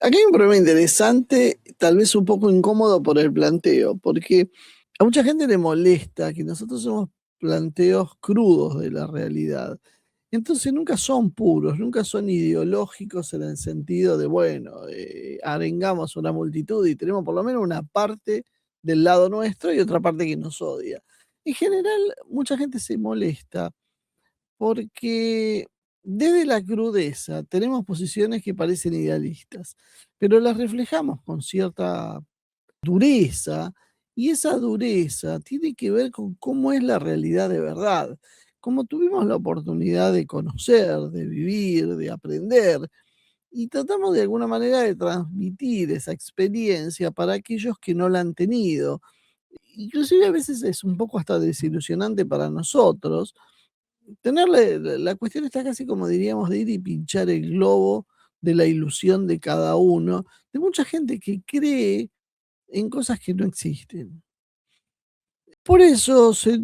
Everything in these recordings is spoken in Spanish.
Aquí hay un problema interesante, tal vez un poco incómodo por el planteo, porque a mucha gente le molesta que nosotros hacemos planteos crudos de la realidad. Entonces nunca son puros, nunca son ideológicos en el sentido de, bueno, arengamos una multitud y tenemos por lo menos una parte del lado nuestro y otra parte que nos odia. En general, mucha gente se molesta porque desde la crudeza tenemos posiciones que parecen idealistas, pero las reflejamos con cierta dureza, y esa dureza tiene que ver con cómo es la realidad de verdad. Como tuvimos la oportunidad de conocer, de vivir, de aprender, y tratamos de alguna manera de transmitir esa experiencia para aquellos que no la han tenido. Inclusive a veces es un poco hasta desilusionante para nosotros, tenerle la cuestión está casi como diríamos de ir y pinchar el globo de la ilusión de cada uno, de mucha gente que cree en cosas que no existen. Por eso se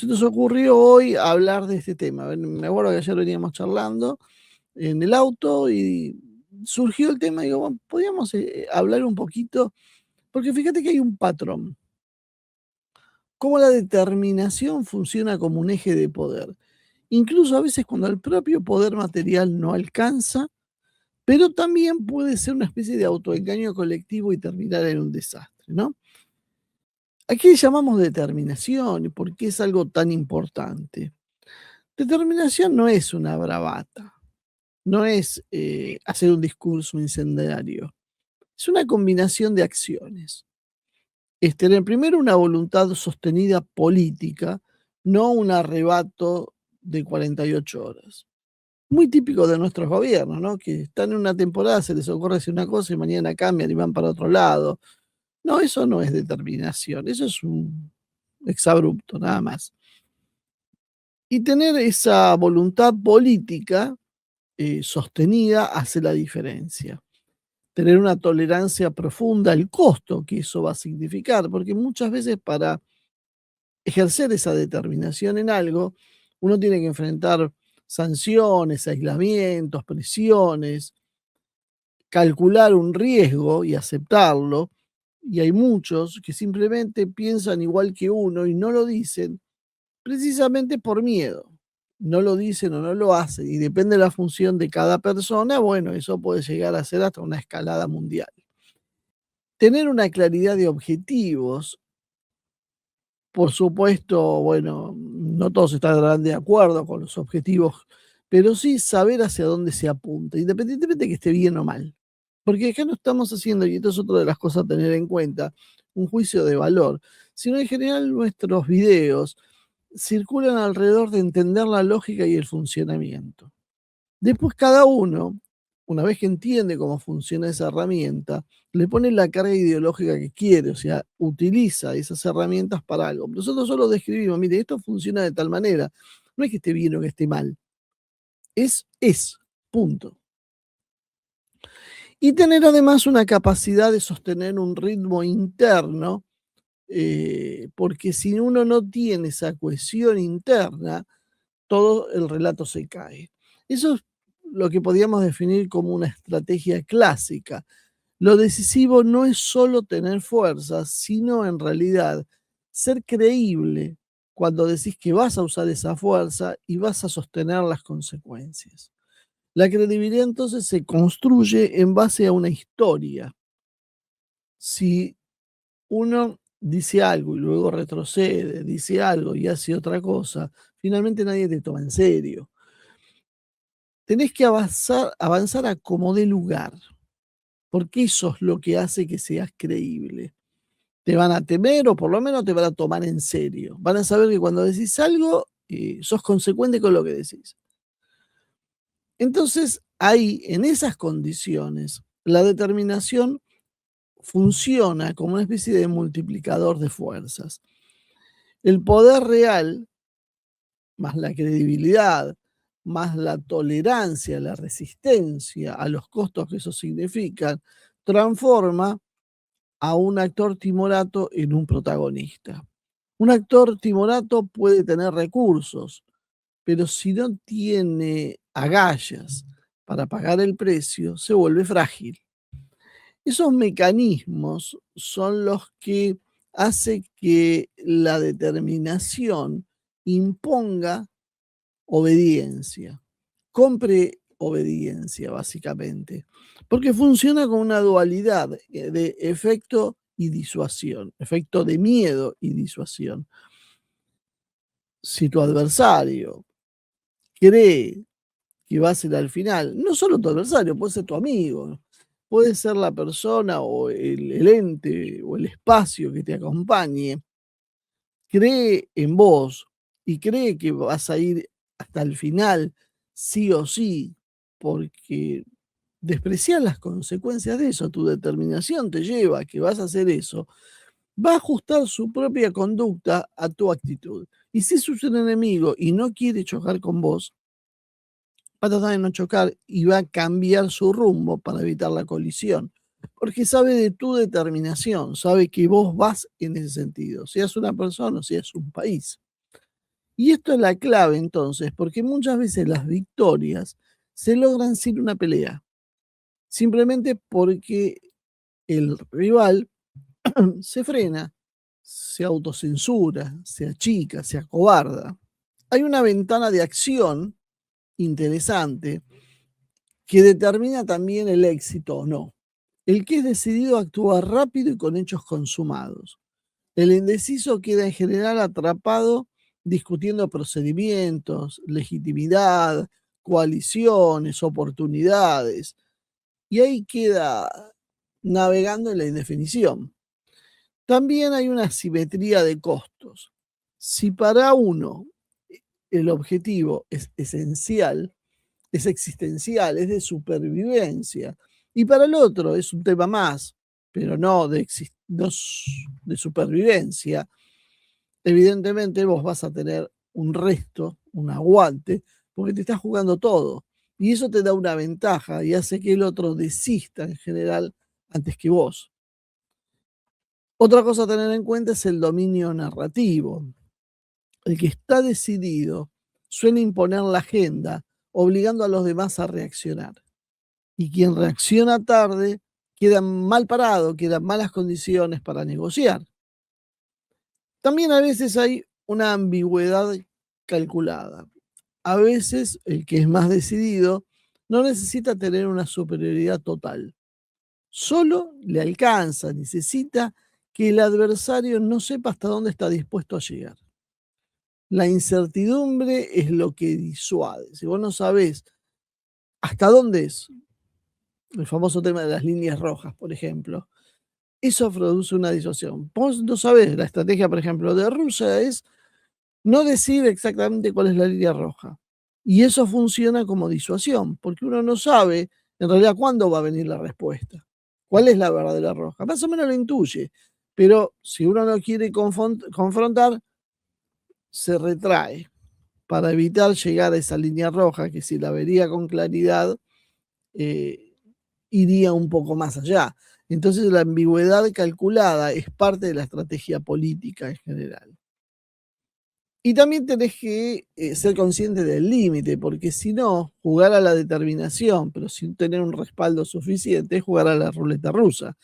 nos ocurrió hoy hablar de este tema. Me acuerdo que ayer veníamos charlando en el auto y surgió el tema, digo, bueno, podríamos hablar un poquito, porque fíjate que hay un patrón, cómo la determinación funciona como un eje de poder. Incluso a veces cuando el propio poder material no alcanza, pero también puede ser una especie de autoengaño colectivo y terminar en un desastre, ¿no? ¿A qué le llamamos determinación y por qué es algo tan importante? Determinación no es una bravata, no es hacer un discurso incendiario, es una combinación de acciones. Es tener primero una voluntad sostenida política, no un arrebato de 48 horas. Muy típico de nuestros gobiernos, ¿no? Que están en una temporada, se les ocurre hacer una cosa y mañana cambian y van para otro lado. No, eso no es determinación, eso es un exabrupto, nada más. Y tener esa voluntad política sostenida hace la diferencia. Tener una tolerancia profunda al costo que eso va a significar, porque muchas veces para ejercer esa determinación en algo, uno tiene que enfrentar sanciones, aislamientos, presiones, calcular un riesgo y aceptarlo, y hay muchos que simplemente piensan igual que uno y no lo dicen precisamente por miedo. No lo dicen o no lo hacen, y depende de la función de cada persona, bueno, eso puede llegar a ser hasta una escalada mundial. Tener una claridad de objetivos, por supuesto, bueno, no todos estarán de acuerdo con los objetivos, pero sí saber hacia dónde se apunta, independientemente de que esté bien o mal. Porque acá no estamos haciendo, y esto es otra de las cosas a tener en cuenta, un juicio de valor, sino en general nuestros videos circulan alrededor de entender la lógica y el funcionamiento. Después cada uno, una vez que entiende cómo funciona esa herramienta, le pone la carga ideológica que quiere, o sea, utiliza esas herramientas para algo. Nosotros solo describimos, mire, esto funciona de tal manera. No es que esté bien o que esté mal, es, punto. Y tener además una capacidad de sostener un ritmo interno, porque si uno no tiene esa cohesión interna, todo el relato se cae. Eso es lo que podríamos definir como una estrategia clásica. Lo decisivo no es solo tener fuerza, sino en realidad ser creíble cuando decís que vas a usar esa fuerza y vas a sostener las consecuencias. La credibilidad entonces se construye en base a una historia. Si uno dice algo y luego retrocede, dice algo y hace otra cosa, finalmente nadie te toma en serio. Tenés que avanzar a como dé lugar, porque eso es lo que hace que seas creíble. Te van a temer o por lo menos te van a tomar en serio. Van a saber que cuando decís algo, sos consecuente con lo que decís. Entonces, ahí, en esas condiciones, la determinación funciona como una especie de multiplicador de fuerzas. El poder real, más la credibilidad, más la tolerancia, la resistencia a los costos que eso significan, transforma a un actor timorato en un protagonista. Un actor timorato puede tener recursos, pero si no tiene agallas para pagar el precio, se vuelve frágil. Esos mecanismos son los que hace que la determinación imponga obediencia, compre obediencia, básicamente, porque funciona con una dualidad de efecto y disuasión, efecto de miedo y disuasión. Si tu adversario cree que va a ser al final, no solo tu adversario, puede ser tu amigo, puede ser la persona o el ente o el espacio que te acompañe, cree en vos y cree que vas a ir hasta el final, sí o sí, porque despreciar las consecuencias de eso, tu determinación te lleva a que vas a hacer eso, va a ajustar su propia conducta a tu actitud. Y si es un enemigo y no quiere chocar con vos, va a tratar de no chocar y va a cambiar su rumbo para evitar la colisión. Porque sabe de tu determinación, sabe que vos vas en ese sentido, seas una persona o seas un país. Y esto es la clave entonces, porque muchas veces las victorias se logran sin una pelea, simplemente porque el rival se frena, se autocensura, se achica, se acobarda. Hay una ventana de acción interesante que determina también el éxito o no. El que es decidido actúa rápido y con hechos consumados. El indeciso queda en general atrapado discutiendo procedimientos, legitimidad, coaliciones, oportunidades, y ahí queda navegando en la indefinición. También hay una simetría de costos. Si para uno el objetivo es esencial, es existencial, es de supervivencia, y para el otro es un tema más, pero no no de supervivencia, evidentemente vos vas a tener un resto, un aguante, porque te estás jugando todo. Y eso te da una ventaja y hace que el otro desista en general antes que vos. Otra cosa a tener en cuenta es el dominio narrativo. El que está decidido suele imponer la agenda, obligando a los demás a reaccionar. Y quien reacciona tarde queda mal parado, queda en malas condiciones para negociar. También a veces hay una ambigüedad calculada. A veces el que es más decidido no necesita tener una superioridad total. Solo le alcanza, necesita que el adversario no sepa hasta dónde está dispuesto a llegar. La incertidumbre es lo que disuade. Si vos no sabés hasta dónde es, el famoso tema de las líneas rojas, por ejemplo, eso produce una disuasión. Vos no sabés, la estrategia, por ejemplo, de Rusia es no decir exactamente cuál es la línea roja. Y eso funciona como disuasión, porque uno no sabe en realidad cuándo va a venir la respuesta. ¿Cuál es la verdadera roja? Más o menos lo intuye, pero si uno no quiere confrontar, se retrae para evitar llegar a esa línea roja, que si la vería con claridad, eh, iría un poco más allá. Entonces la ambigüedad calculada es parte de la estrategia política en general. Y también tenés que ser consciente del límite, porque si no, jugar a la determinación, pero sin tener un respaldo suficiente, es jugar a la ruleta rusa.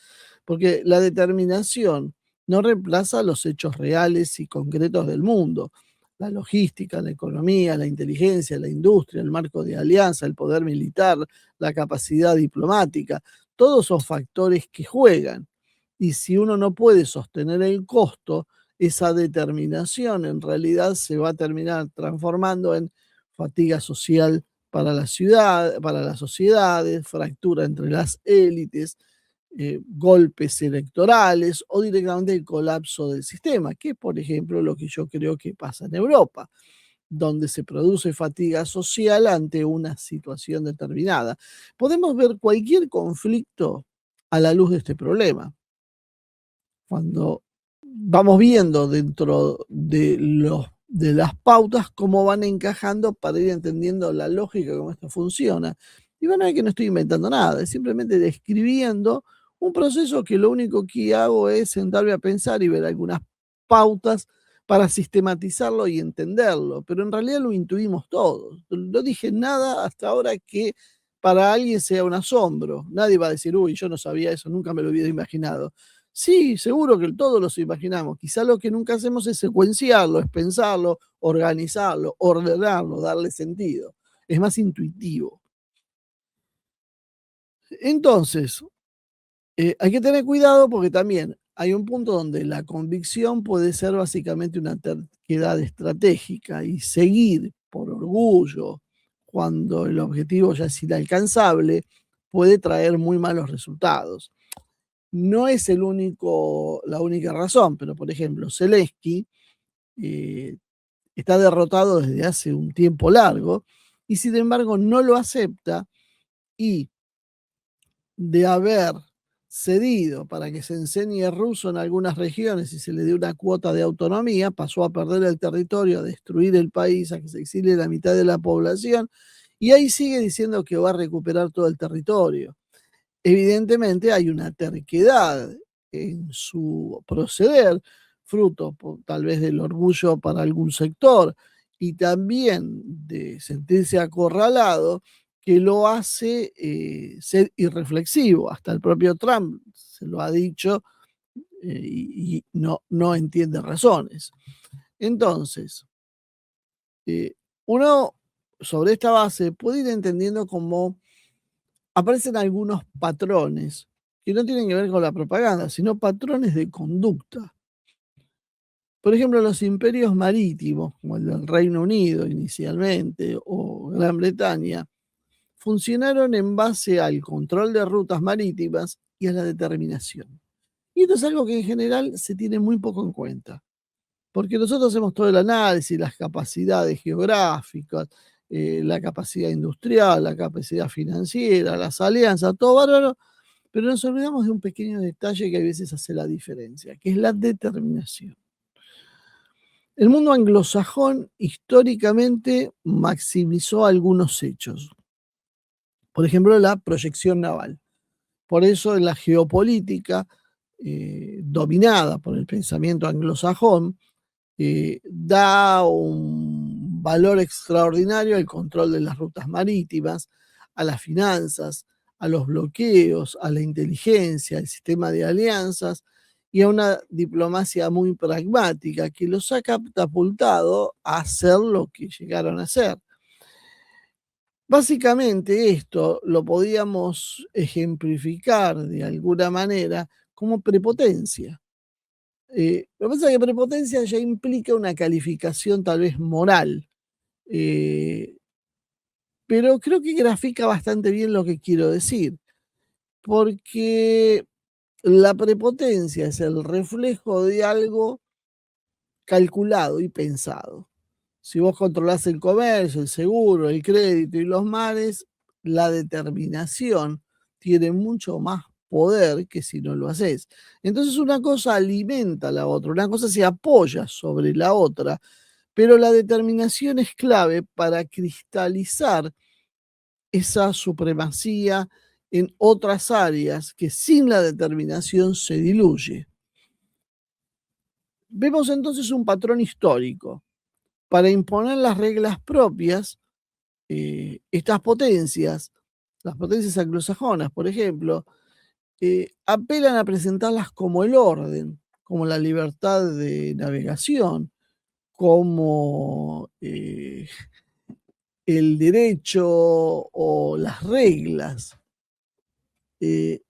Porque la determinación no reemplaza los hechos reales y concretos del mundo. La logística, la economía, la inteligencia, la industria, el marco de alianza, el poder militar, la capacidad diplomática, todos son factores que juegan. Y si uno no puede sostener el costo, esa determinación en realidad se va a terminar transformando en fatiga social para la ciudad, para las sociedades, fractura entre las élites, golpes electorales o directamente el colapso del sistema, que es, por ejemplo, lo que yo creo que pasa en Europa, donde se produce fatiga social ante una situación determinada. Podemos ver cualquier conflicto a la luz de este problema. Cuando vamos viendo dentro de las pautas cómo van encajando para ir entendiendo la lógica, cómo esto funciona. Y van a ver que no estoy inventando nada, es simplemente describiendo un proceso que lo único que hago es sentarme a pensar y ver algunas pautas para sistematizarlo y entenderlo, pero en realidad lo intuimos todos. No dije nada hasta ahora que para alguien sea un asombro. Nadie va a decir, uy, yo no sabía eso, nunca me lo hubiera imaginado. Sí, seguro que todos los imaginamos. Quizá lo que nunca hacemos es secuenciarlo, es pensarlo, organizarlo, ordenarlo, darle sentido. Es más intuitivo. Entonces, hay que tener cuidado porque también hay un punto donde la convicción puede ser básicamente una terquedad estratégica y seguir por orgullo cuando el objetivo ya es inalcanzable puede traer muy malos resultados. No es la única razón, pero por ejemplo, Zelensky eh, está derrotado desde hace un tiempo largo y sin embargo no lo acepta y de haber cedido para que se enseñe ruso en algunas regiones y se le dé una cuota de autonomía, pasó a perder el territorio, a destruir el país, a que se exilie la mitad de la población, y ahí sigue diciendo que va a recuperar todo el territorio. Evidentemente hay una terquedad en su proceder, fruto tal vez del orgullo para algún sector y también de sentirse acorralado, que lo hace ser irreflexivo. Hasta el propio Trump se lo ha dicho y no entiende razones. Entonces, eh, uno sobre esta base puede ir entendiendo cómo aparecen algunos patrones que no tienen que ver con la propaganda, sino patrones de conducta. Por ejemplo, los imperios marítimos, como el del Reino Unido inicialmente o Gran Bretaña, funcionaron en base al control de rutas marítimas y a la determinación. Y esto es algo que en general se tiene muy poco en cuenta, porque nosotros hacemos todo el análisis, las capacidades geográficas, la capacidad industrial, la capacidad financiera, las alianzas, todo bárbaro, pero nos olvidamos de un pequeño detalle que a veces hace la diferencia, que es la determinación. El mundo anglosajón históricamente maximizó algunos hechos. Por ejemplo, la proyección naval. Por eso en la geopolítica, dominada por el pensamiento anglosajón, da un valor extraordinario al control de las rutas marítimas, a las finanzas, a los bloqueos, a la inteligencia, al sistema de alianzas y a una diplomacia muy pragmática que los ha catapultado a hacer lo que llegaron a hacer. Básicamente esto lo podíamos ejemplificar de alguna manera como prepotencia. Lo que pasa es que prepotencia ya implica una calificación tal vez moral, eh, pero creo que grafica bastante bien lo que quiero decir, porque la prepotencia es el reflejo de algo calculado y pensado. Si vos controlás el comercio, el seguro, el crédito y los mares, la determinación tiene mucho más poder que si no lo haces. Entonces una cosa alimenta a la otra, una cosa se apoya sobre la otra, pero la determinación es clave para cristalizar esa supremacía en otras áreas que sin la determinación se diluye. Vemos entonces un patrón histórico. Para imponer las reglas propias, estas potencias, las potencias anglosajonas, por ejemplo, apelan a presentarlas como el orden, como la libertad de navegación, como el derecho o las reglas. Eh,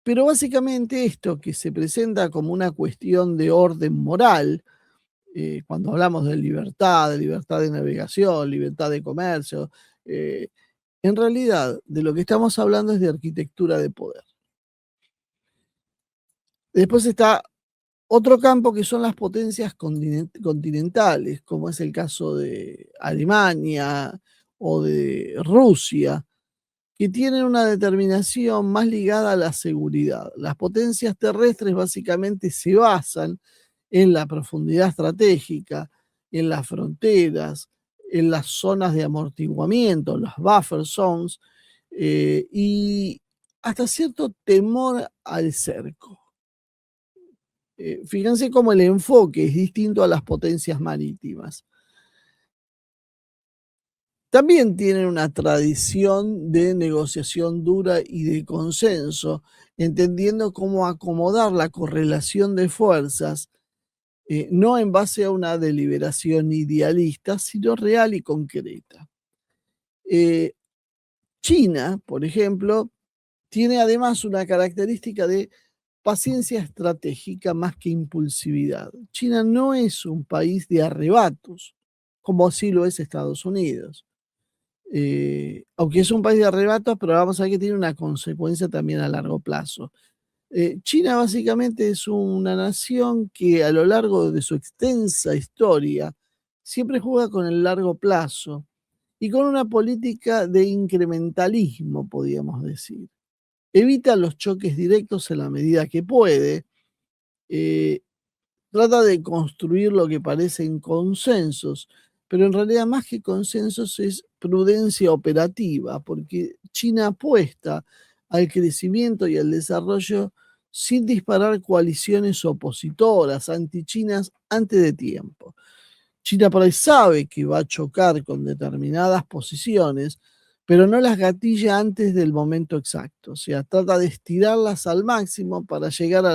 pero básicamente esto que se presenta como una cuestión de orden moral, cuando hablamos de libertad de navegación, libertad de comercio, eh, en realidad de lo que estamos hablando es de arquitectura de poder. Después está otro campo que son las potencias continentales, como es el caso de Alemania o de Rusia, que tienen una determinación más ligada a la seguridad. Las potencias terrestres básicamente se basan en la profundidad estratégica, en las fronteras, en las zonas de amortiguamiento, las buffer zones, y hasta cierto temor al cerco. Fíjense cómo el enfoque es distinto a las potencias marítimas. también tienen una tradición de negociación dura y de consenso, entendiendo cómo acomodar la correlación de fuerzas, no en base a una deliberación idealista, sino real y concreta. Eh, China, por ejemplo, tiene además una característica de paciencia estratégica más que impulsividad. China no es un país de arrebatos, como sí lo es Estados Unidos. Aunque es un país de arrebatos, pero vamos a ver que tiene una consecuencia también a largo plazo. China básicamente es una nación que a lo largo de su extensa historia siempre juega con el largo plazo y con una política de incrementalismo, podríamos decir. Evita los choques directos en la medida que puede, eh, trata de construir lo que parecen consensos, pero en realidad más que consensos es prudencia operativa, porque China apuesta al crecimiento y al desarrollo sin disparar coaliciones opositoras, antichinas, antes de tiempo. China por ahí sabe que va a chocar con determinadas posiciones, pero no las gatilla antes del momento exacto. O sea, trata de estirarlas al máximo para llegar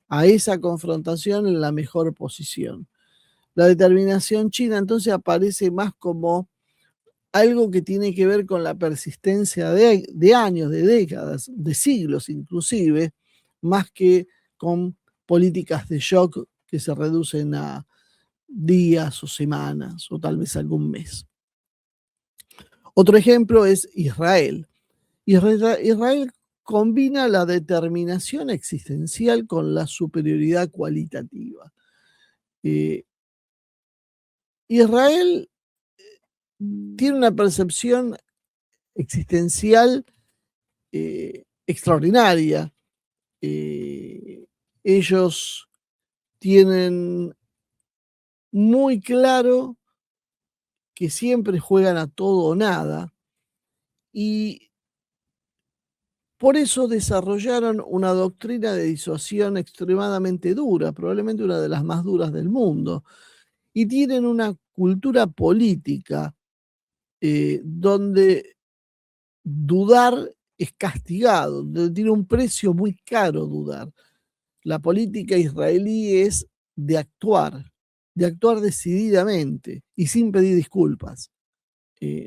a esa confrontación en la mejor posición. La determinación china entonces aparece más como algo que tiene que ver con la persistencia de años, de décadas, de siglos inclusive, más que con políticas de shock que se reducen a días o semanas o tal vez algún mes. Otro ejemplo es Israel. Israel combina la determinación existencial con la superioridad cualitativa. Eh, Israel tiene una percepción existencial extraordinaria. Ellos tienen muy claro que siempre juegan a todo o nada y por eso desarrollaron una doctrina de disuasión extremadamente dura, probablemente una de las más duras del mundo, y tienen una cultura política donde dudar es castigado, donde tiene un precio muy caro dudar. La política israelí es de actuar decididamente y sin pedir disculpas.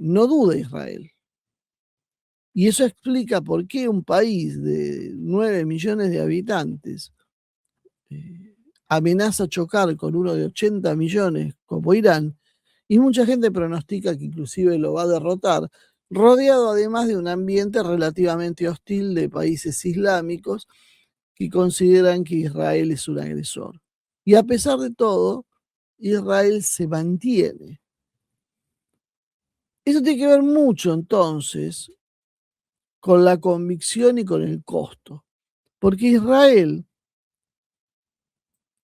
No duda Israel. Y eso explica por qué un país de 9 millones de habitantes amenaza chocar con uno de 80 millones como Irán, y mucha gente pronostica que inclusive lo va a derrotar, rodeado además de un ambiente relativamente hostil de países islámicos que consideran que Israel es un agresor. Y a pesar de todo, Israel se mantiene. Eso tiene que ver mucho entonces con la convicción y con el costo, porque Israel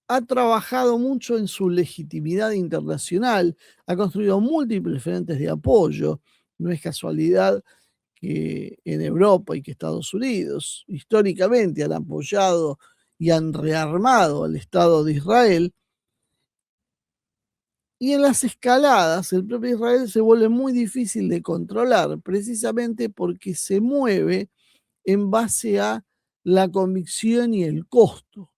ha trabajado mucho en su legitimidad internacional, ha construido múltiples frentes de apoyo. No es casualidad que en Europa y que Estados Unidos históricamente han apoyado y han rearmado al Estado de Israel. Y en las escaladas, el propio Israel se vuelve muy difícil de controlar, precisamente porque se mueve en base a la convicción y el costo.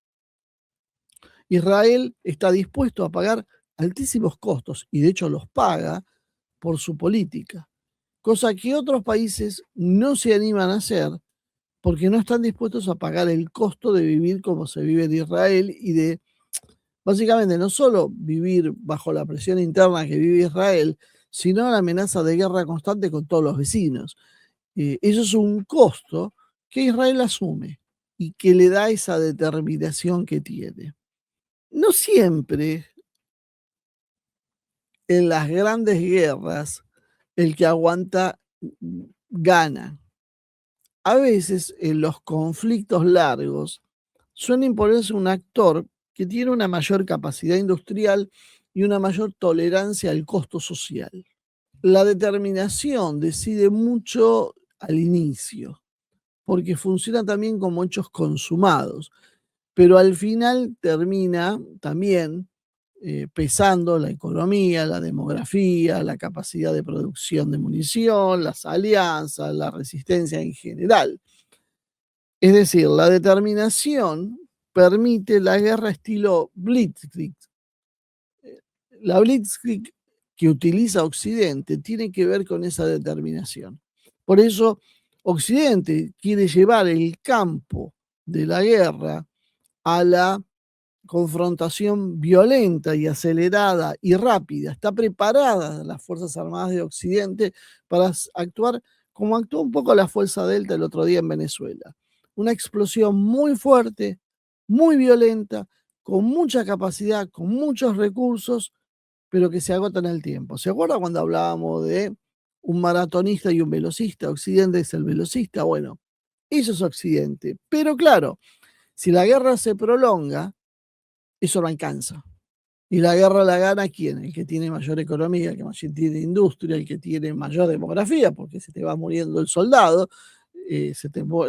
Israel está dispuesto a pagar altísimos costos, y de hecho los paga, por su política, cosa que otros países no se animan a hacer porque no están dispuestos a pagar el costo de vivir como se vive en Israel y de, básicamente, no solo vivir bajo la presión interna que vive Israel, sino la amenaza de guerra constante con todos los vecinos. Eso es un costo que Israel asume y que le da esa determinación que tiene. No siempre en las grandes guerras el que aguanta gana. A veces en los conflictos largos suele imponerse un actor que tiene una mayor capacidad industrial y una mayor tolerancia al costo social. La determinación decide mucho al inicio, porque funciona también como hechos consumados, pero al final termina también pesando la economía, la demografía, la capacidad de producción de munición, las alianzas, la resistencia en general. Es decir, la determinación permite la guerra estilo Blitzkrieg. La Blitzkrieg que utiliza Occidente tiene que ver con esa determinación. Por eso, Occidente quiere llevar el campo de la guerra a la confrontación violenta y acelerada y rápida. Está preparada las Fuerzas Armadas de Occidente para actuar como actuó un poco la Fuerza Delta el otro día en Venezuela. Una explosión muy fuerte, muy violenta, con mucha capacidad, con muchos recursos, pero que se agota en el tiempo. ¿Se acuerda cuando hablábamos de un maratonista y un velocista? Occidente es el velocista. Bueno, eso es Occidente. Pero claro, si la guerra se prolonga, eso no alcanza. Y la guerra la gana ¿quién? El que tiene mayor economía, el que mayor tiene industria, el que tiene mayor demografía, porque se te va muriendo el soldado,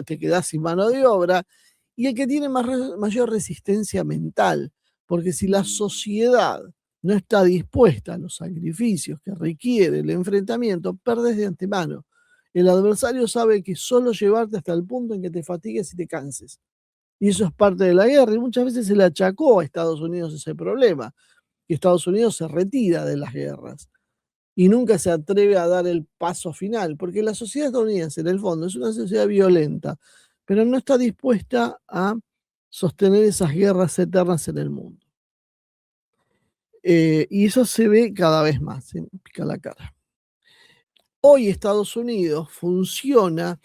te quedás sin mano de obra, y el que tiene mayor resistencia mental, porque si la sociedad no está dispuesta a los sacrificios que requiere el enfrentamiento, perdes de antemano. El adversario sabe que solo llevarte hasta el punto en que te fatigues y te canses. Y eso es parte de la guerra, y muchas veces se le achacó a Estados Unidos ese problema, que Estados Unidos se retira de las guerras y nunca se atreve a dar el paso final, porque la sociedad estadounidense, en el fondo, es una sociedad violenta, pero no está dispuesta a sostener esas guerras eternas en el mundo. Y eso se ve cada vez más, se pica la cara. Hoy Estados Unidos funciona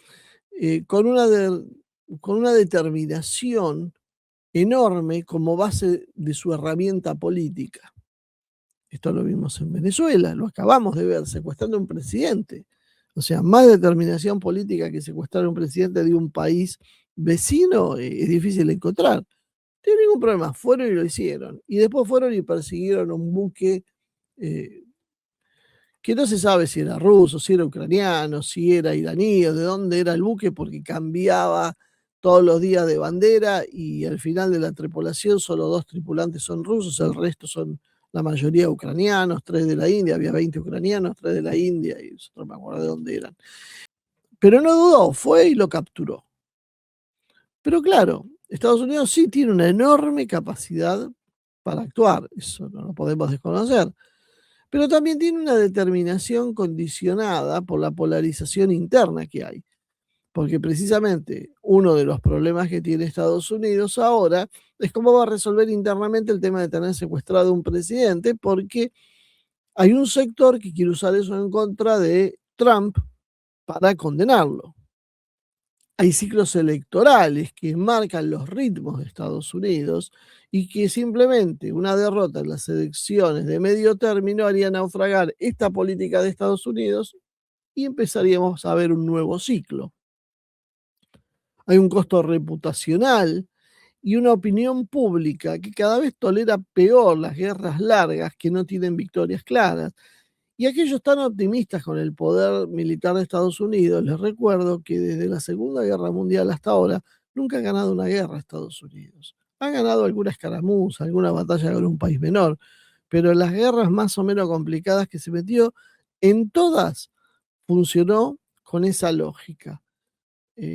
con una determinación enorme como base de su herramienta política. Esto lo vimos en Venezuela, lo acabamos de ver, secuestrando a un presidente. O sea, más determinación política que secuestrar a un presidente de un país vecino es difícil de encontrar. No tiene ningún problema, fueron y lo hicieron. Y después fueron y persiguieron un buque eh, que no se sabe si era ruso, si era ucraniano, si era iraní o de dónde era el buque, porque cambiaba todos los días de bandera y al final de la tripulación solo 2 tripulantes son rusos, el resto son la mayoría ucranianos, 3 de la India, había 20 ucranianos, 3 de la India y no me acuerdo de dónde eran. Pero no dudó, fue y lo capturó. Pero claro, Estados Unidos sí tiene una enorme capacidad para actuar, eso no lo podemos desconocer, pero también tiene una determinación condicionada por la polarización interna que hay. Porque precisamente uno de los problemas que tiene Estados Unidos ahora es cómo va a resolver internamente el tema de tener secuestrado un presidente, porque hay un sector que quiere usar eso en contra de Trump para condenarlo. Hay ciclos electorales que marcan los ritmos de Estados Unidos y que simplemente una derrota en las elecciones de medio término haría naufragar esta política de Estados Unidos y empezaríamos a ver un nuevo ciclo. Hay un costo reputacional y una opinión pública que cada vez tolera peor las guerras largas que no tienen victorias claras. Y aquellos tan optimistas con el poder militar de Estados Unidos, les recuerdo que desde la Segunda Guerra Mundial hasta ahora nunca ha ganado una guerra Estados Unidos. Ha ganado alguna escaramuza, alguna batalla con un país menor, pero en las guerras más o menos complicadas que se metió, en todas funcionó con esa lógica.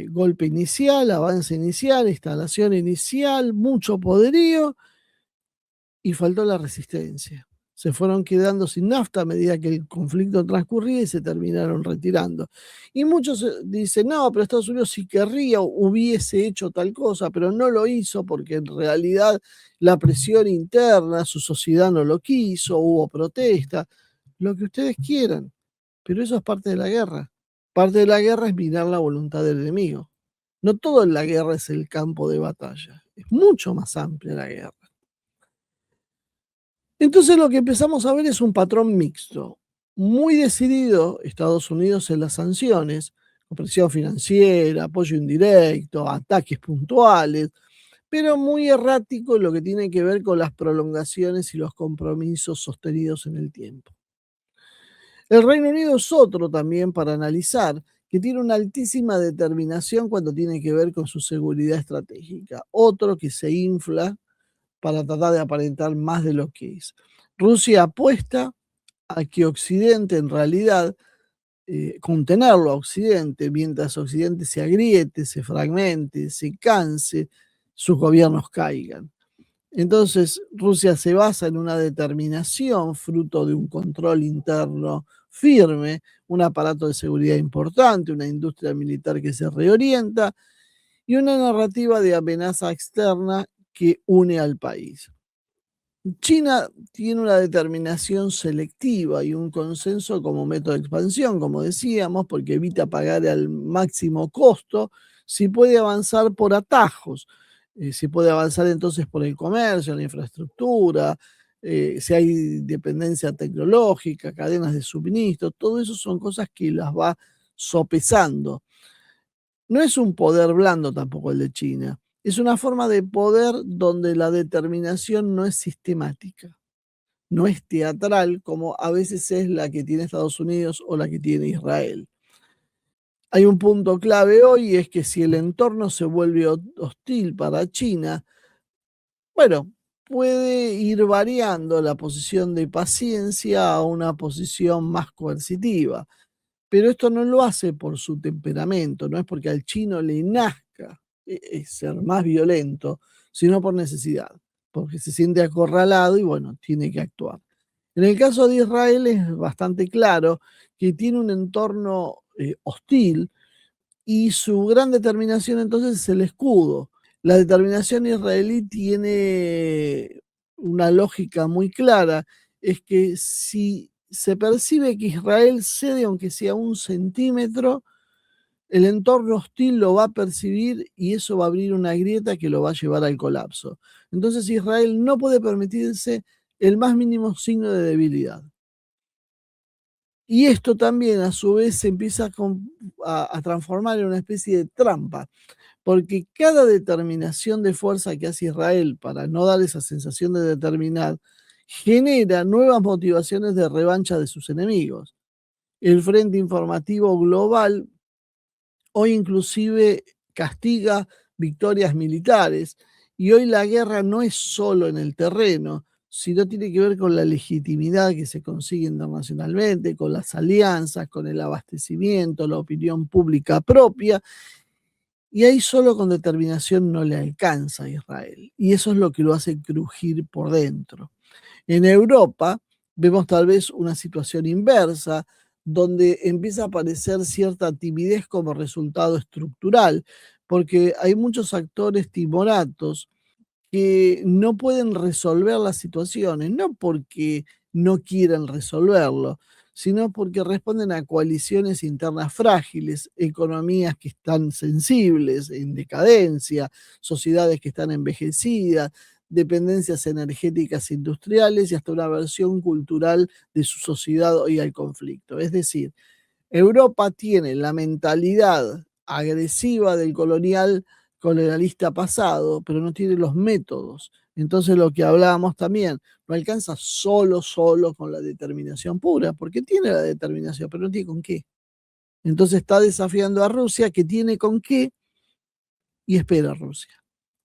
Golpe inicial, avance inicial, instalación inicial, mucho poderío y faltó la resistencia. Se fueron quedando sin nafta a medida que el conflicto transcurría y se terminaron retirando. Y muchos dicen, no, pero Estados Unidos si querría hubiese hecho tal cosa, pero no lo hizo porque en realidad la presión interna, su sociedad no lo quiso, hubo protesta, lo que ustedes quieran, pero eso es parte de la guerra. Parte de la guerra es mirar la voluntad del enemigo. No todo en la guerra es el campo de batalla, es mucho más amplia la guerra. Entonces lo que empezamos a ver es un patrón mixto. Muy decidido Estados Unidos en las sanciones, presión financiera, apoyo indirecto, ataques puntuales, pero muy errático en lo que tiene que ver con las prolongaciones y los compromisos sostenidos en el tiempo. El Reino Unido es otro también para analizar, que tiene una altísima determinación cuando tiene que ver con su seguridad estratégica. Otro que se infla para tratar de aparentar más de lo que es. Rusia apuesta a que Occidente en realidad contenerlo a Occidente, mientras Occidente se agriete, se fragmente, se canse, sus gobiernos caigan. Entonces, Rusia se basa en una determinación fruto de un control interno firme, un aparato de seguridad importante, una industria militar que se reorienta y una narrativa de amenaza externa que une al país. China tiene una determinación selectiva y un consenso como método de expansión, como decíamos, porque evita pagar al máximo costo si puede avanzar por atajos, si puede avanzar entonces por el comercio, la infraestructura, si hay dependencia tecnológica, cadenas de suministro, todo eso son cosas que las va sopesando. No es un poder blando tampoco el de China, es una forma de poder donde la determinación no es sistemática, no es teatral como a veces es la que tiene Estados Unidos o la que tiene Israel. Hay un punto clave hoy, es que si el entorno se vuelve hostil para China, bueno, puede ir variando la posición de paciencia a una posición más coercitiva. Pero esto no lo hace por su temperamento, no es porque al chino le nazca ser más violento, sino por necesidad, porque se siente acorralado y bueno, tiene que actuar. En el caso de Israel es bastante claro que tiene un entorno hostil y su gran determinación entonces es el escudo. La determinación israelí tiene una lógica muy clara, es que si se percibe que Israel cede aunque sea un centímetro, el entorno hostil lo va a percibir y eso va a abrir una grieta que lo va a llevar al colapso. Entonces Israel no puede permitirse el más mínimo signo de debilidad. Y esto también a su vez se empieza a transformar en una especie de trampa, porque cada determinación de fuerza que hace Israel para no dar esa sensación de determinar genera nuevas motivaciones de revancha de sus enemigos. El Frente Informativo Global hoy inclusive castiga victorias militares y hoy la guerra no es solo en el terreno, sino tiene que ver con la legitimidad que se consigue internacionalmente, con las alianzas, con el abastecimiento, la opinión pública propia. Y ahí solo con determinación no le alcanza a Israel. Y eso es lo que lo hace crujir por dentro. En Europa vemos tal vez una situación inversa, donde empieza a aparecer cierta timidez como resultado estructural, porque hay muchos actores timoratos que no pueden resolver las situaciones, no porque no quieran resolverlo, sino porque responden a coaliciones internas frágiles, economías que están sensibles, en decadencia, sociedades que están envejecidas, dependencias energéticas industriales y hasta una versión cultural de su sociedad hoy al conflicto. Es decir, Europa tiene la mentalidad agresiva del colonialista pasado, pero no tiene los métodos. Entonces lo que hablábamos también, no alcanza solo con la determinación pura, porque tiene la determinación, pero no tiene con qué. Entonces está desafiando a Rusia, que tiene con qué, y espera a Rusia,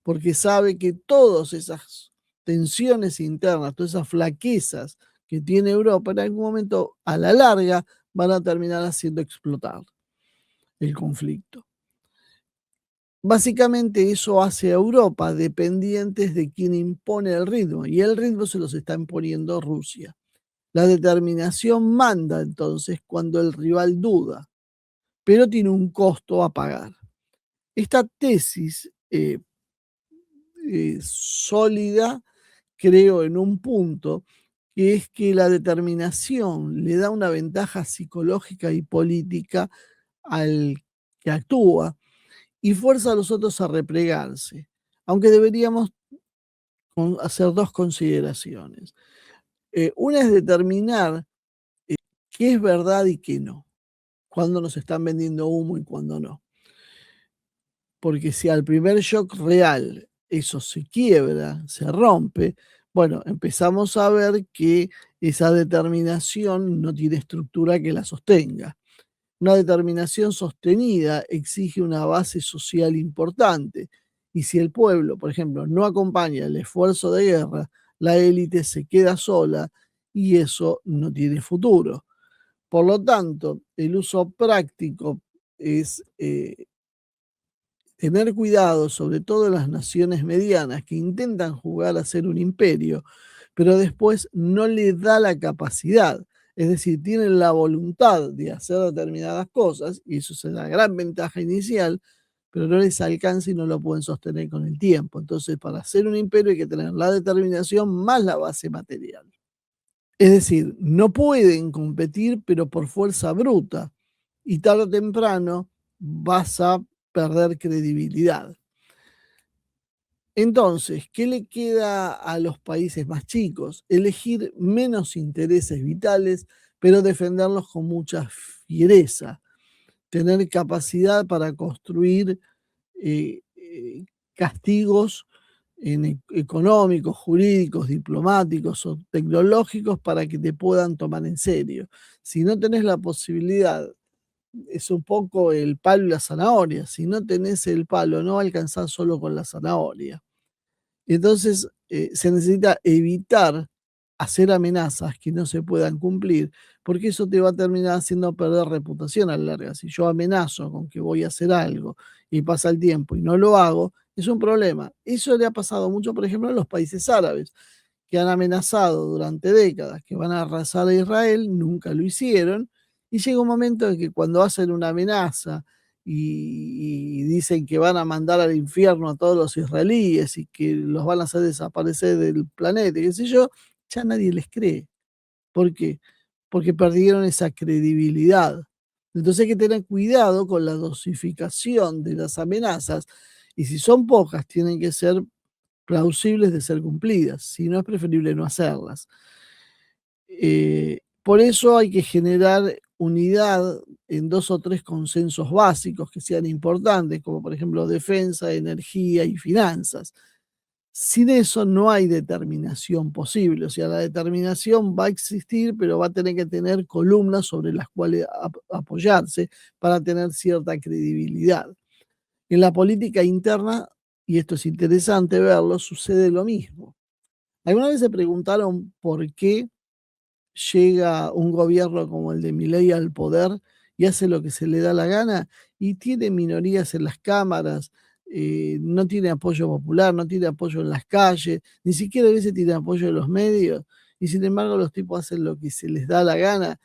porque sabe que todas esas tensiones internas, todas esas flaquezas que tiene Europa, en algún momento, a la larga, van a terminar haciendo explotar el conflicto. Básicamente eso hace a Europa dependientes de quien impone el ritmo, y el ritmo se los está imponiendo Rusia. La determinación manda entonces cuando el rival duda, pero tiene un costo a pagar. Esta tesis sólida, creo, en un punto, que es que la determinación le da una ventaja psicológica y política al que actúa y fuerza a los otros a replegarse, aunque deberíamos hacer dos consideraciones. Una es determinar qué es verdad y qué no, cuándo nos están vendiendo humo y cuándo no. Porque si al primer shock real eso se quiebra, se rompe, bueno, empezamos a ver que esa determinación no tiene estructura que la sostenga. Una determinación sostenida exige una base social importante Y si el pueblo, por ejemplo, no acompaña el esfuerzo de guerra, la élite se queda sola y eso no tiene futuro. Por lo tanto, el uso práctico es tener cuidado, sobre todo en las naciones medianas que intentan jugar a ser un imperio, pero después no le da la capacidad. Es decir, tienen la voluntad de hacer determinadas cosas, y eso es la gran ventaja inicial, pero no les alcanza y no lo pueden sostener con el tiempo. Entonces, para hacer un imperio hay que tener la determinación más la base material. Es decir, no pueden competir, pero por fuerza bruta. Y tarde o temprano vas a perder credibilidad. Entonces, ¿qué le queda a los países más chicos? Elegir menos intereses vitales, pero defenderlos con mucha fiereza. Tener capacidad para construir eh, eh, castigos económicos, jurídicos, diplomáticos o tecnológicos para que te puedan tomar en serio. Si no tenés la posibilidad, es un poco el palo y la zanahoria. Si no tenés el palo, no alcanzás solo con la zanahoria. Entonces, se necesita evitar hacer amenazas que no se puedan cumplir, porque eso te va a terminar haciendo perder reputación a la larga. Si yo amenazo con que voy a hacer algo y pasa el tiempo y no lo hago, es un problema. Eso le ha pasado mucho, por ejemplo, a los países árabes, que han amenazado durante décadas que van a arrasar a Israel, nunca lo hicieron, y llega un momento en que cuando hacen una amenaza y dicen que van a mandar al infierno a todos los israelíes y que los van a hacer desaparecer del planeta, y qué sé yo, ya nadie les cree. ¿Por qué? Porque perdieron esa credibilidad. Entonces hay que tener cuidado con la dosificación de las amenazas y si son pocas, tienen que ser plausibles de ser cumplidas, si no es preferible no hacerlas. Por eso hay que generar unidad en 2 o 3 consensos básicos que sean importantes, como por ejemplo defensa, energía y finanzas. Sin eso no hay determinación posible, o sea, la determinación va a existir, pero va a tener que tener columnas sobre las cuales apoyarse para tener cierta credibilidad. En la política interna, y esto es interesante verlo, sucede lo mismo. ¿Alguna vez se preguntaron por qué llega un gobierno como el de Milei al poder y hace lo que se le da la gana y tiene minorías en las cámaras, no tiene apoyo popular, no tiene apoyo en las calles, ni siquiera a veces tiene apoyo de los medios, y sin embargo los tipos hacen lo que se les da la gana?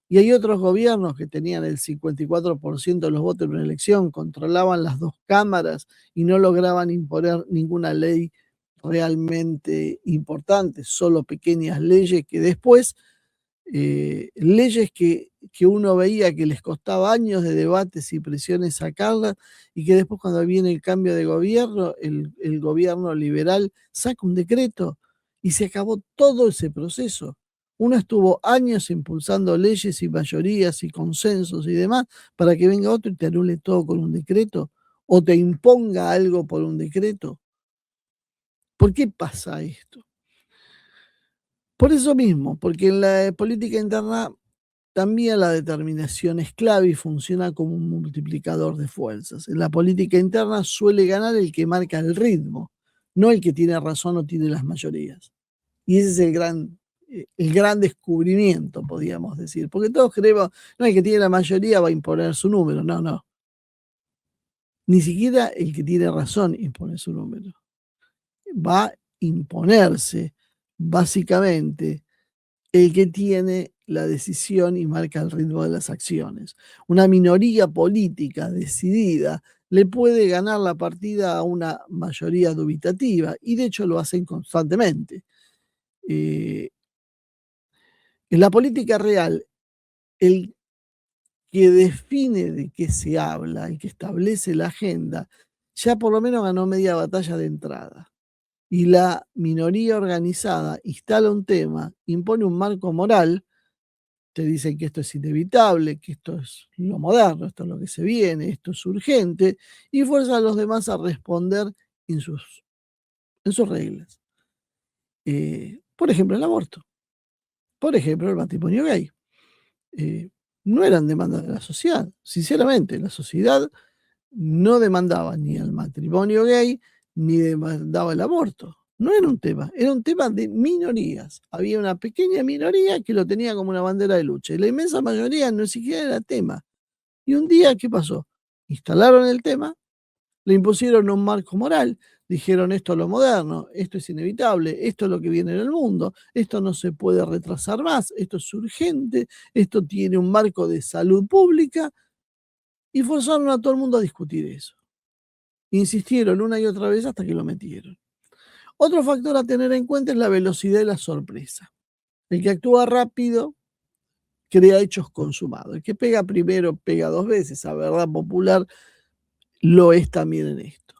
Y hay otros gobiernos que tenían el 54% de los votos en una elección, controlaban las 2 cámaras y no lograban imponer ninguna ley realmente importante, solo pequeñas leyes que después leyes que uno veía que les costaba años de debates y presiones sacarlas y que después cuando viene el cambio de gobierno, el gobierno liberal saca un decreto y se acabó todo ese proceso. Uno estuvo años impulsando leyes y mayorías y consensos y demás para que venga otro y te anule todo con un decreto o te imponga algo por un decreto. ¿Por qué pasa esto? Por eso mismo, porque en la política interna también la determinación es clave y funciona como un multiplicador de fuerzas. En la política interna suele ganar el que marca el ritmo, no el que tiene razón o tiene las mayorías. Y ese es el gran descubrimiento, podríamos decir. Porque todos creemos, no, el que tiene la mayoría va a imponer su número. No, no. Ni siquiera el que tiene razón impone su número. Va a imponerse, básicamente, el que tiene la decisión y marca el ritmo de las acciones. Una minoría política decidida le puede ganar la partida a una mayoría dubitativa y de hecho lo hacen constantemente. En la política real, el que define de qué se habla, el que establece la agenda, ya por lo menos ganó media batalla de entrada. Y la minoría organizada instala un tema, impone un marco moral, te dicen que esto es inevitable, que esto es lo moderno, esto es lo que se viene, esto es urgente, y fuerza a los demás a responder en sus reglas. Por ejemplo, el aborto, por ejemplo, el matrimonio gay. Eh, no eran demandas de la sociedad. Sinceramente, la sociedad no demandaba ni el matrimonio gay ni demandaba el aborto. No era un tema de minorías. Había una pequeña minoría que lo tenía como una bandera de lucha y la inmensa mayoría no siquiera era tema. Y un día, ¿qué pasó? Instalaron el tema, le impusieron un marco moral, dijeron esto es lo moderno, esto es inevitable, esto es lo que viene en el mundo, esto no se puede retrasar más, esto es urgente, esto tiene un marco de salud pública y forzaron a todo el mundo a discutir eso. Insistieron una y otra vez hasta que lo metieron. Otro factor a tener en cuenta es la velocidad y la sorpresa. El que actúa rápido crea hechos consumados. El que pega primero pega dos veces. La verdad popular lo es también en esto.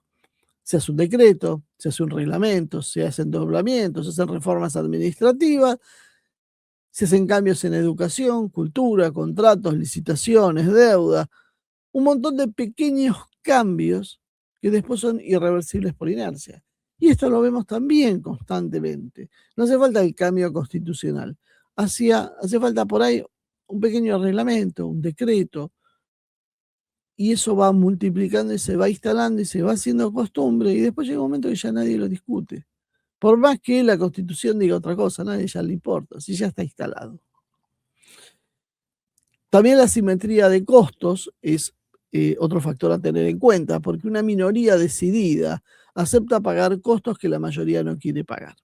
Se hace un decreto, se hace un reglamento, se hacen doblamientos, se hacen reformas administrativas, se hacen cambios en educación, cultura, contratos, licitaciones, deuda, un montón de pequeños cambios que después son irreversibles por inercia. Y esto lo vemos también constantemente. No hace falta el cambio constitucional. Hace falta por ahí un pequeño reglamento, un decreto, y eso va multiplicando y se va instalando y se va haciendo costumbre, y después llega un momento que ya nadie lo discute. Por más que la Constitución diga otra cosa, a nadie ya le importa, si ya está instalado. También la simetría de costos es otro factor a tener en cuenta, porque una minoría decidida acepta pagar costos que la mayoría no quiere pagar.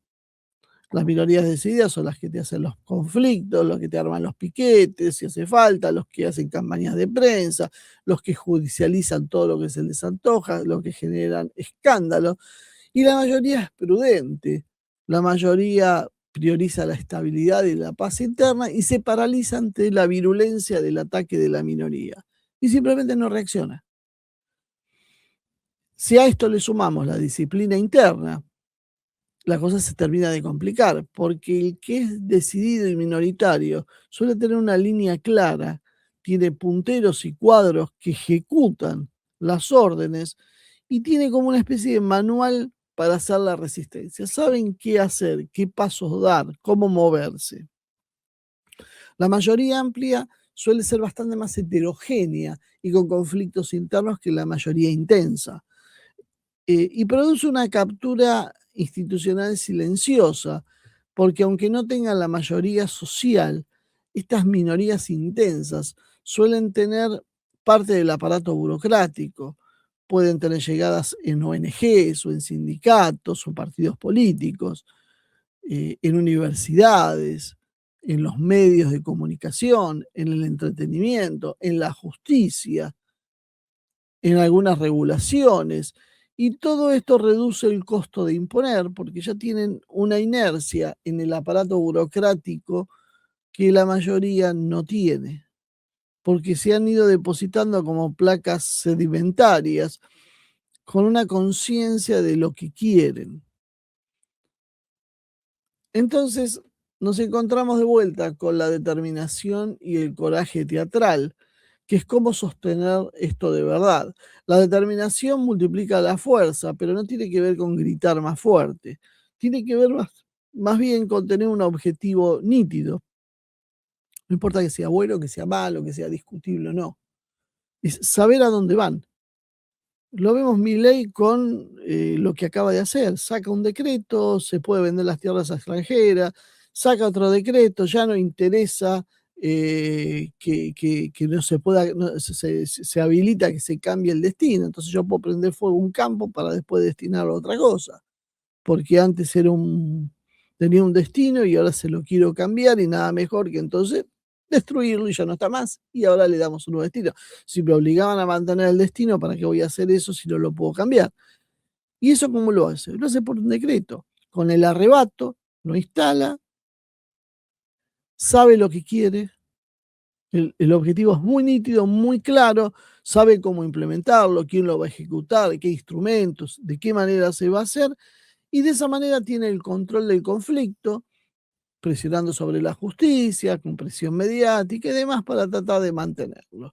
Las minorías decididas son las que te hacen los conflictos, los que te arman los piquetes, si hace falta, los que hacen campañas de prensa, los que judicializan todo lo que se les antoja, los que generan escándalos. Y la mayoría es prudente. La mayoría prioriza la estabilidad y la paz interna y se paraliza ante la virulencia del ataque de la minoría. Y simplemente no reacciona. Si a esto le sumamos la disciplina interna, la cosa se termina de complicar, porque el que es decidido y minoritario suele tener una línea clara, tiene punteros y cuadros que ejecutan las órdenes y tiene como una especie de manual para hacer la resistencia. Saben qué hacer, qué pasos dar, cómo moverse. La mayoría amplia suele ser bastante más heterogénea y con conflictos internos que la mayoría intensa. Y produce una captura institucional silenciosa, porque aunque no tengan la mayoría social, estas minorías intensas suelen tener parte del aparato burocrático, pueden tener llegadas en ONGs o en sindicatos o partidos políticos, en universidades, en los medios de comunicación, en el entretenimiento, en la justicia, en algunas regulaciones. Y todo esto reduce el costo de imponer porque ya tienen una inercia en el aparato burocrático que la mayoría no tiene, porque se han ido depositando como placas sedimentarias con una conciencia de lo que quieren. Entonces nos encontramos de vuelta con la determinación y el coraje teatral, que es cómo sostener esto de verdad. La determinación multiplica la fuerza, pero no tiene que ver con gritar más fuerte, tiene que ver más bien con tener un objetivo nítido. No importa que sea bueno, que sea malo, que sea discutible o no. Es saber a dónde van. Lo vemos Milei con lo que acaba de hacer. Saca un decreto, se puede vender las tierras extranjeras, saca otro decreto, ya no interesa que no se pueda, se habilita que se cambie el destino. Entonces yo puedo prender fuego un campo para después destinarlo a otra cosa. Porque antes tenía un destino y ahora se lo quiero cambiar y nada mejor que entonces destruirlo y ya no está más y ahora le damos un nuevo destino. Si me obligaban a mantener el destino, ¿para qué voy a hacer eso si no lo puedo cambiar? ¿Y eso cómo lo hace? Lo hace por un decreto. Con el arrebato, lo instala, sabe lo que quiere, el objetivo es muy nítido, muy claro, sabe cómo implementarlo, quién lo va a ejecutar, qué instrumentos, de qué manera se va a hacer, y de esa manera tiene el control del conflicto, presionando sobre la justicia, con presión mediática y demás para tratar de mantenerlo.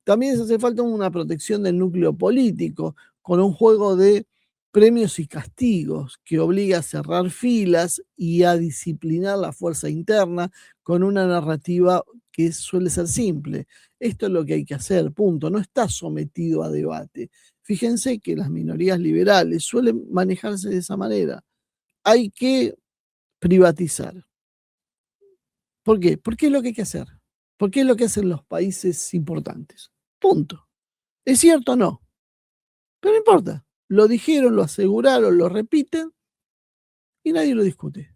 También hace falta una protección del núcleo político, con un juego de premios y castigos que obliga a cerrar filas y a disciplinar la fuerza interna con una narrativa que suele ser simple. Esto es lo que hay que hacer, punto. No está sometido a debate. Fíjense que las minorías liberales suelen manejarse de esa manera. Hay que privatizar. ¿Por qué? Porque es lo que hay que hacer. Porque es lo que hacen los países importantes. Punto. ¿Es cierto o no? Pero no importa. Lo dijeron, lo aseguraron, lo repiten y nadie lo discute.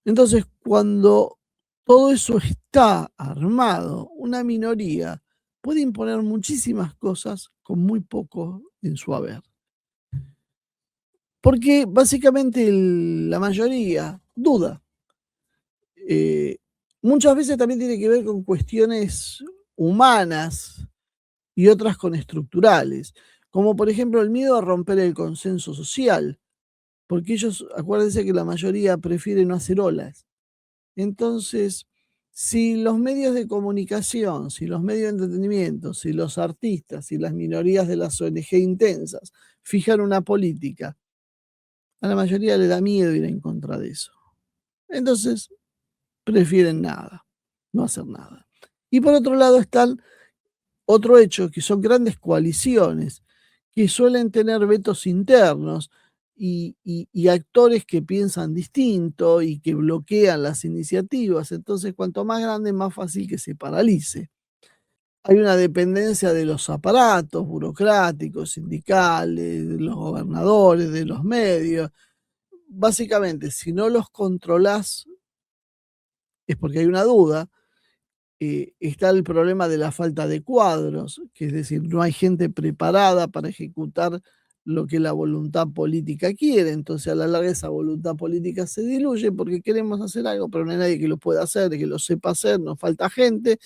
Entonces, cuando todo eso está armado, una minoría puede imponer muchísimas cosas con muy poco en su haber. Porque básicamente la mayoría duda. Eh, Muchas veces también tiene que ver con cuestiones humanas y otras con estructurales, como por ejemplo el miedo a romper el consenso social, porque ellos, acuérdense que la mayoría prefiere no hacer olas. Entonces, si los medios de comunicación, si los medios de entretenimiento, si los artistas, si las minorías de las ONG intensas fijan una política, a la mayoría le da miedo ir en contra de eso. Entonces, prefieren nada, no hacer nada. Y por otro lado están otro hecho, que son grandes coaliciones, que suelen tener vetos internos y actores que piensan distinto y que bloquean las iniciativas. Entonces, cuanto más grande, más fácil que se paralice. Hay una dependencia de los aparatos burocráticos, sindicales, de los gobernadores, de los medios. Básicamente, si no los controlás, es porque hay una duda. Está el problema de la falta de cuadros, que es decir, no hay gente preparada para ejecutar lo que la voluntad política quiere. Entonces, a la larga, esa voluntad política se diluye porque queremos hacer algo, pero no hay nadie que lo pueda hacer, que lo sepa hacer, nos falta gente,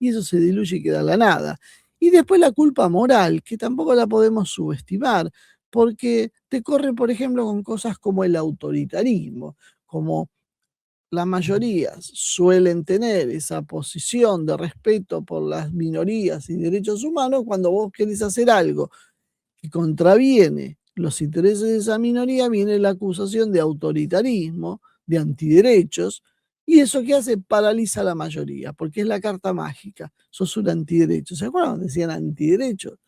y eso se diluye y queda la nada. Y después la culpa moral, que tampoco la podemos subestimar, porque te corre, por ejemplo, con cosas como el autoritarismo, como las mayorías suelen tener esa posición de respeto por las minorías y derechos humanos. Cuando vos querés hacer algo que contraviene los intereses de esa minoría, viene la acusación de autoritarismo, de antiderechos, y eso que hace paraliza a la mayoría, porque es la carta mágica, sos un antiderecho. ¿Se acuerdan? Decían antiderechos,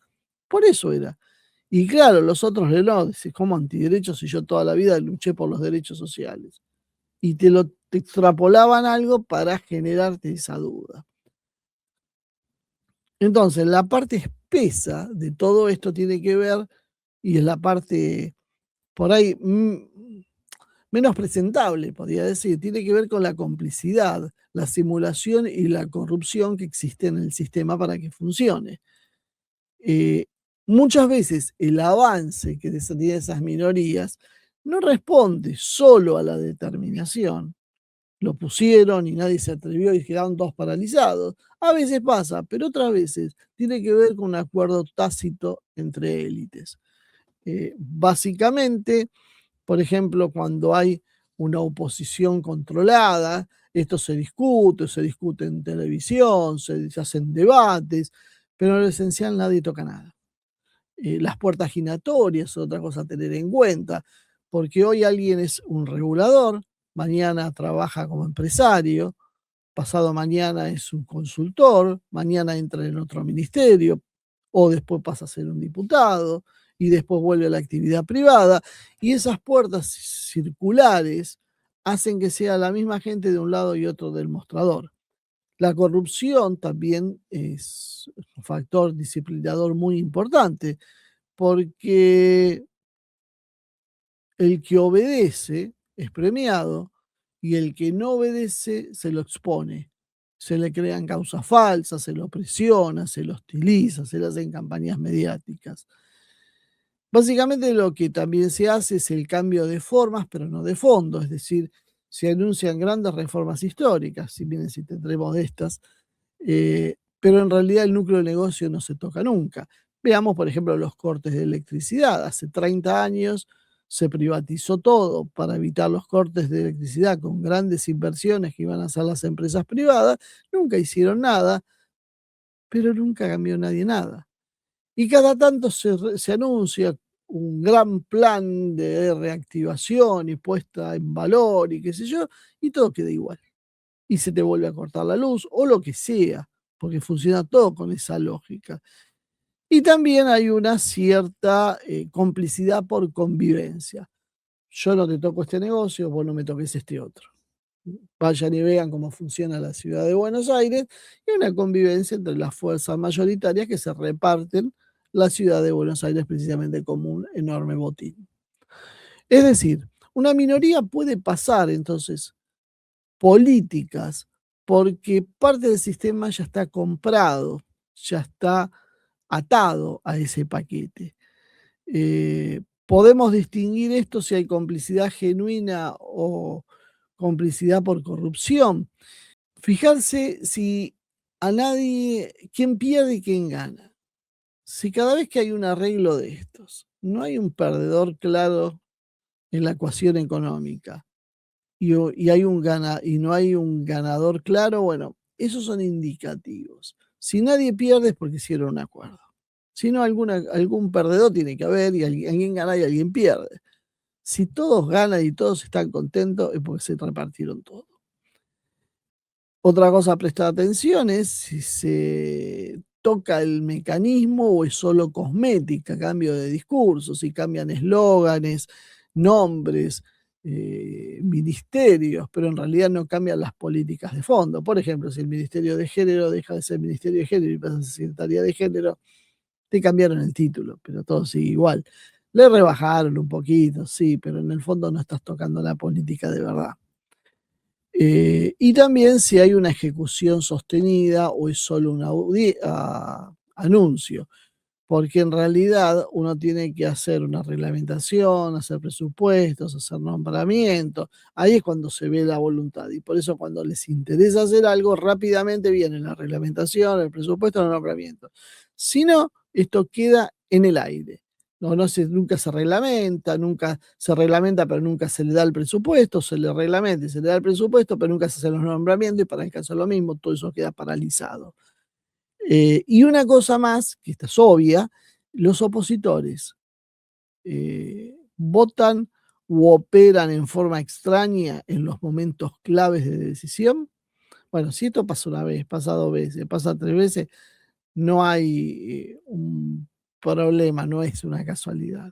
por eso era. Y claro, los otros no, decís, ¿cómo antiderechos si yo toda la vida luché por los derechos sociales? Y te extrapolaban algo para generarte esa duda. Entonces, la parte espesa de todo esto tiene que ver, y es la parte por ahí menos presentable, podría decir, tiene que ver con la complicidad, la simulación y la corrupción que existe en el sistema para que funcione. Eh, Muchas veces el avance que tienen esas minorías no responde solo a la determinación, lo pusieron y nadie se atrevió y quedaron todos paralizados. A veces pasa, pero otras veces tiene que ver con un acuerdo tácito entre élites. Básicamente, por ejemplo, cuando hay una oposición controlada, esto se discute en televisión, se hacen debates, pero en lo esencial nadie toca nada. Las puertas giratorias, otra cosa a tener en cuenta, porque hoy alguien es un regulador, mañana trabaja como empresario, pasado mañana es un consultor, mañana entra en otro ministerio, o después pasa a ser un diputado, y después vuelve a la actividad privada, y esas puertas circulares hacen que sea la misma gente de un lado y otro del mostrador. La corrupción también es un factor disciplinador muy importante, porque el que obedece es premiado y el que no obedece se lo expone. Se le crean causas falsas, se lo presiona, se lo hostiliza, se le hacen campañas mediáticas. Básicamente lo que también se hace es el cambio de formas, pero no de fondo, es decir, se anuncian grandes reformas históricas, si bien si tendremos de estas, pero en realidad el núcleo de negocio no se toca nunca. Veamos, por ejemplo, los cortes de electricidad. Hace 30 años se privatizó todo para evitar los cortes de electricidad con grandes inversiones que iban a hacer las empresas privadas. Nunca hicieron nada, pero nunca cambió nadie nada. Y cada tanto se anuncia un gran plan de reactivación y puesta en valor y qué sé yo, y todo queda igual. Y se te vuelve a cortar la luz o lo que sea, porque funciona todo con esa lógica. Y también hay una cierta complicidad por convivencia. Yo no te toco este negocio, vos no me toques este otro. Vayan y vean cómo funciona la ciudad de Buenos Aires y una convivencia entre las fuerzas mayoritarias que se reparten la ciudad de Buenos Aires precisamente como un enorme botín. Es decir, una minoría puede pasar entonces políticas porque parte del sistema ya está comprado, ya está atado a ese paquete. Podemos distinguir esto si hay complicidad genuina o complicidad por corrupción. Fijarse si a nadie, quién pierde y quién gana. Si cada vez que hay un arreglo de estos, no hay un perdedor claro en la ecuación económica y hay y no hay un ganador claro, bueno, esos son indicativos. Si nadie pierde es porque hicieron un acuerdo. Si no, algún perdedor tiene que haber y alguien gana y alguien pierde. Si todos ganan y todos están contentos es porque se repartieron todo. Otra cosa a prestar atención es si se toca el mecanismo o es solo cosmética, cambio de discurso, si cambian eslóganes, nombres, ministerios, pero en realidad no cambian las políticas de fondo. Por ejemplo, si el Ministerio de Género deja de ser Ministerio de Género y pasa a ser Secretaría de Género, te cambiaron el título, pero todo sigue igual. Le rebajaron un poquito, sí, pero en el fondo no estás tocando la política de verdad. Y también si hay una ejecución sostenida o es solo un anuncio, porque en realidad uno tiene que hacer una reglamentación, hacer presupuestos, hacer nombramientos. Ahí es cuando se ve la voluntad. Y por eso cuando les interesa hacer algo, rápidamente viene la reglamentación, el presupuesto, el nombramiento. Si no, esto queda en el aire. Nunca se reglamenta, pero nunca se le da el presupuesto, se le reglamenta y se le da el presupuesto, pero nunca se hacen los nombramientos y para el caso es lo mismo, todo eso queda paralizado. Y una cosa más, que esta es obvia, los opositores votan u operan en forma extraña en los momentos claves de decisión. Bueno, si esto pasa una vez, pasa dos veces, pasa tres veces, no hay un problema, no es una casualidad.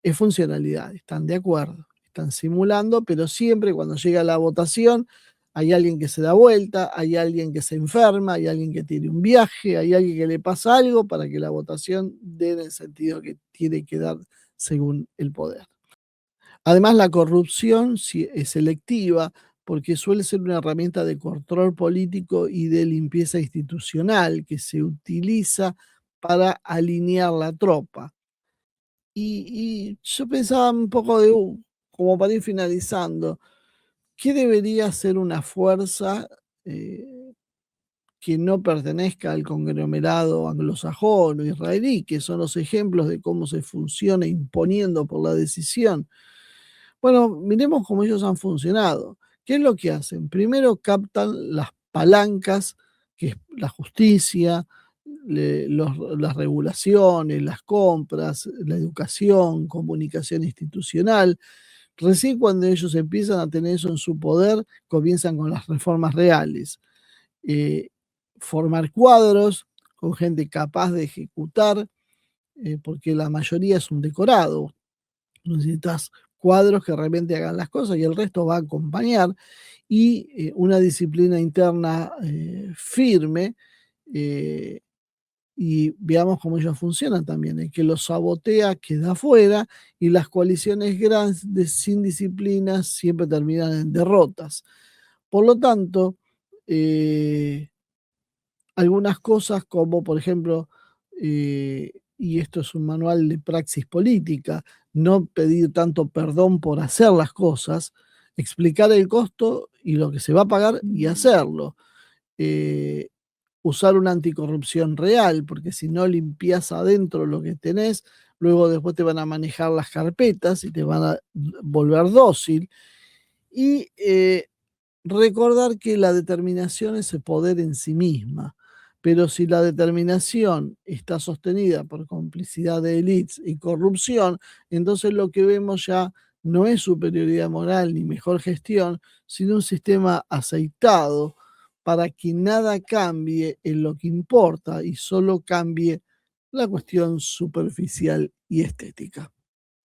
Es funcionalidad, están de acuerdo, están simulando, pero siempre cuando llega la votación hay alguien que se da vuelta, hay alguien que se enferma, hay alguien que tiene un viaje, hay alguien que le pasa algo para que la votación dé en el sentido que tiene que dar según el poder. Además, la corrupción es selectiva porque suele ser una herramienta de control político y de limpieza institucional que se utiliza para alinear la tropa. Y yo pensaba un poco como para ir finalizando, ¿qué debería ser una fuerza que no pertenezca al conglomerado anglosajón o israelí, que son los ejemplos de cómo se funciona imponiendo por la decisión? Bueno, miremos cómo ellos han funcionado. ¿Qué es lo que hacen? Primero captan las palancas, que es la justicia, las regulaciones, las compras, la educación, comunicación institucional. Recién cuando ellos empiezan a tener eso en su poder, comienzan con las reformas reales. Eh, Formar cuadros con gente capaz de ejecutar, porque la mayoría es un decorado. Necesitas cuadros que realmente hagan las cosas y el resto va a acompañar y una disciplina interna firme, eh, y veamos cómo ellos funcionan también. El que los sabotea queda afuera y las coaliciones grandes sin disciplina siempre terminan en derrotas. Por lo tanto, eh, algunas cosas como, por ejemplo, y esto es un manual de praxis política, no pedir tanto perdón por hacer las cosas, explicar el costo y lo que se va a pagar y hacerlo. Eh, Usar una anticorrupción real, porque si no limpias adentro lo que tenés, luego después te van a manejar las carpetas y te van a volver dócil. Y recordar que la determinación es el poder en sí misma, pero si la determinación está sostenida por complicidad de élites y corrupción, entonces lo que vemos ya no es superioridad moral ni mejor gestión, sino un sistema aceitado para que nada cambie en lo que importa y solo cambie la cuestión superficial y estética.